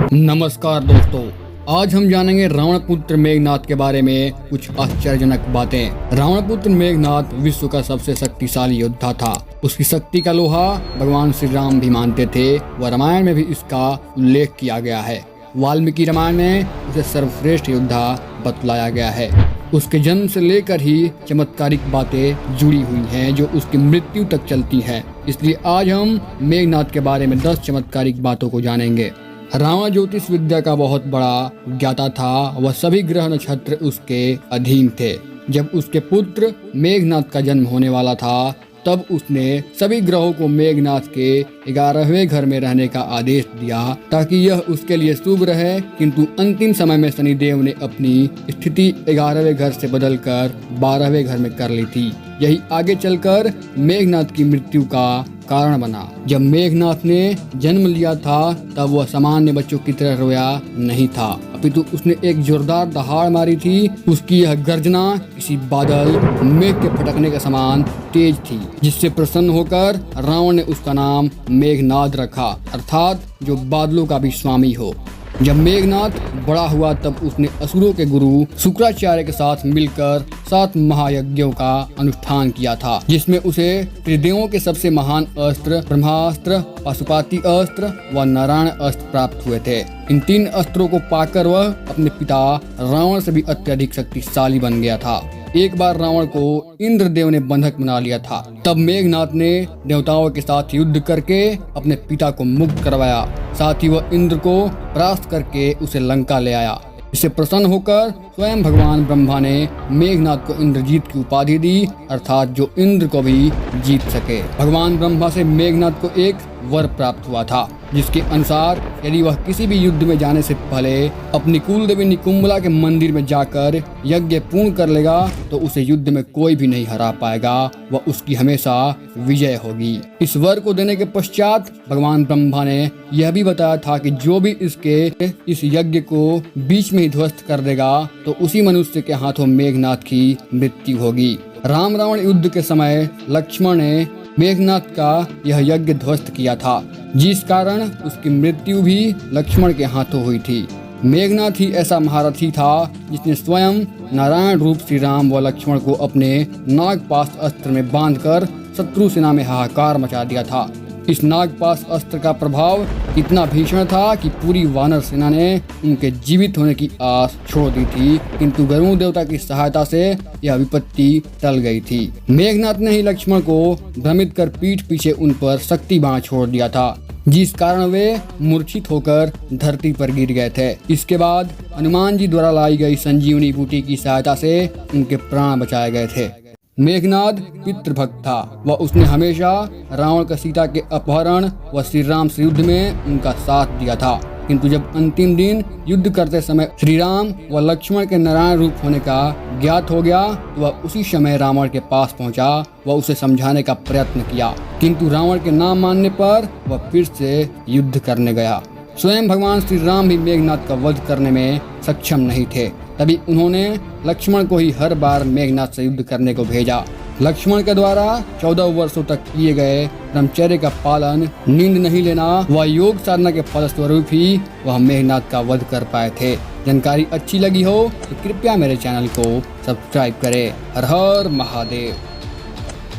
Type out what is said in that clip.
नमस्कार दोस्तों, आज हम जानेंगे रावण पुत्र मेघनाद के बारे में कुछ आश्चर्यजनक बातें। रावण पुत्र मेघनाद विश्व का सबसे शक्तिशाली योद्धा था। उसकी शक्ति का लोहा भगवान श्री राम भी मानते थे व रामायण में भी इसका उल्लेख किया गया है। वाल्मीकि रामायण में उसे सर्वश्रेष्ठ योद्धा बतलाया गया है। उसके जन्म से लेकर ही चमत्कारिक बातें जुड़ी हुई हैं जो उसकी मृत्यु तक चलती हैं। इसलिए आज हम मेघनाद के बारे में 10 चमत्कारिक बातों को जानेंगे। रावण ज्योतिष विद्या का बहुत बड़ा ज्ञाता था। वह सभी ग्रह नक्षत्र उसके अधीन थे। जब उसके पुत्र मेघनाद का जन्म होने वाला था तब उसने सभी ग्रहों को मेघनाद के 11वें घर में रहने का आदेश दिया ताकि यह उसके लिए शुभ रहे। किंतु अंतिम समय में शनिदेव ने अपनी स्थिति 11वें घर से बदलकर 12वें घर में कर ली थी। यही आगे चलकर मेघनाद की मृत्यु का कारण बना। जब मेघनाद ने जन्म लिया था तब वह सामान्य बच्चों की तरह रोया नहीं था, अपितु उसने एक जोरदार दहाड़ मारी थी। उसकी यह गर्जना किसी बादल मेघ के फटकने के समान तेज थी, जिससे प्रसन्न होकर रावण ने उसका नाम मेघनाद रखा, अर्थात जो बादलों का भी स्वामी हो। जब मेघनाद बड़ा हुआ तब उसने असुरों के गुरु शुक्राचार्य के साथ मिलकर 7 महायज्ञों का अनुष्ठान किया था, जिसमें उसे त्रिदेवों के सबसे महान अस्त्र ब्रह्मास्त्र, पाशुपति अस्त्र व नारायण अस्त्र प्राप्त हुए थे। इन 3 अस्त्रों को पाकर वह अपने पिता रावण से भी अत्यधिक शक्तिशाली बन गया था। एक बार रावण को इंद्रदेव ने बंधक बना लिया था। तब मेघनाद ने देवताओं के साथ युद्ध करके अपने पिता को मुक्त करवाया। साथ ही वह इंद्र को परास्त करके उसे लंका ले आया। इससे प्रसन्न होकर स्वयं भगवान ब्रह्मा ने मेघनाद को इंद्रजीत की उपाधि दी, अर्थात जो इंद्र को भी जीत सके। भगवान ब्रह्मा से मेघनाद को एक वर प्राप्त हुआ था, जिसके अनुसार यदि वह किसी भी युद्ध में जाने से पहले अपनी कुल देवी निकुंभला के मंदिर में जाकर यज्ञ पूर्ण कर लेगा तो उसे युद्ध में कोई भी नहीं हरा पाएगा, वह उसकी हमेशा विजय होगी। इस वर को देने के पश्चात भगवान ब्रह्मा ने यह भी बताया था कि जो भी इस यज्ञ को बीच में ही ध्वस्त कर देगा तो उसी मनुष्य के हाथों मेघनाद की मृत्यु होगी। राम रावण युद्ध के समय लक्ष्मण ने मेघनाद का यह यज्ञ ध्वस्त किया था, जिस कारण उसकी मृत्यु भी लक्ष्मण के हाथों हुई थी। मेघनाद ही ऐसा महारथी था जिसने स्वयं नारायण रूप श्री राम व लक्ष्मण को अपने नागपाश अस्त्र में बांधकर शत्रु सेना में हाहाकार मचा दिया था। इस नागपाश अस्त्र का प्रभाव इतना भीषण था कि पूरी वानर सेना ने उनके जीवित होने की आस छोड़ दी थी, किंतु गरुड़ देवता की सहायता से यह विपत्ति टल गई थी। मेघनाद ने ही लक्ष्मण को भ्रमित कर पीठ पीछे उन पर शक्ति बाण छोड़ दिया था, जिस कारण वे मूर्छित होकर धरती पर गिर गए थे। इसके बाद हनुमान जी द्वारा लाई गई संजीवनी बूटी की सहायता से उनके प्राण बचाए गए थे। मेघनाद पितृभक्त था व उसने हमेशा रावण का सीता के अपहरण व श्री राम से युद्ध में उनका साथ दिया था। किंतु जब अंतिम दिन युद्ध करते समय श्री राम व लक्ष्मण के नारायण रूप होने का ज्ञात हो गया तो वह उसी समय रावण के पास पहुंचा व उसे समझाने का प्रयत्न किया, किंतु रावण के ना मानने पर वह फिर से युद्ध करने गया। स्वयं भगवान श्री राम भी मेघनाद का वध करने में सक्षम नहीं थे। तभी उन्होंने लक्ष्मण को ही हर बार मेघनाद से युद्ध करने को भेजा। लक्ष्मण के द्वारा 14 वर्षों तक किए गए ब्रह्मचर्य का पालन, नींद नहीं लेना व योग साधना के फलस्वरूप ही वह मेघनाद का वध कर पाए थे। जानकारी अच्छी लगी हो तो कृपया मेरे चैनल को सब्सक्राइब करें। हर हर महादेव।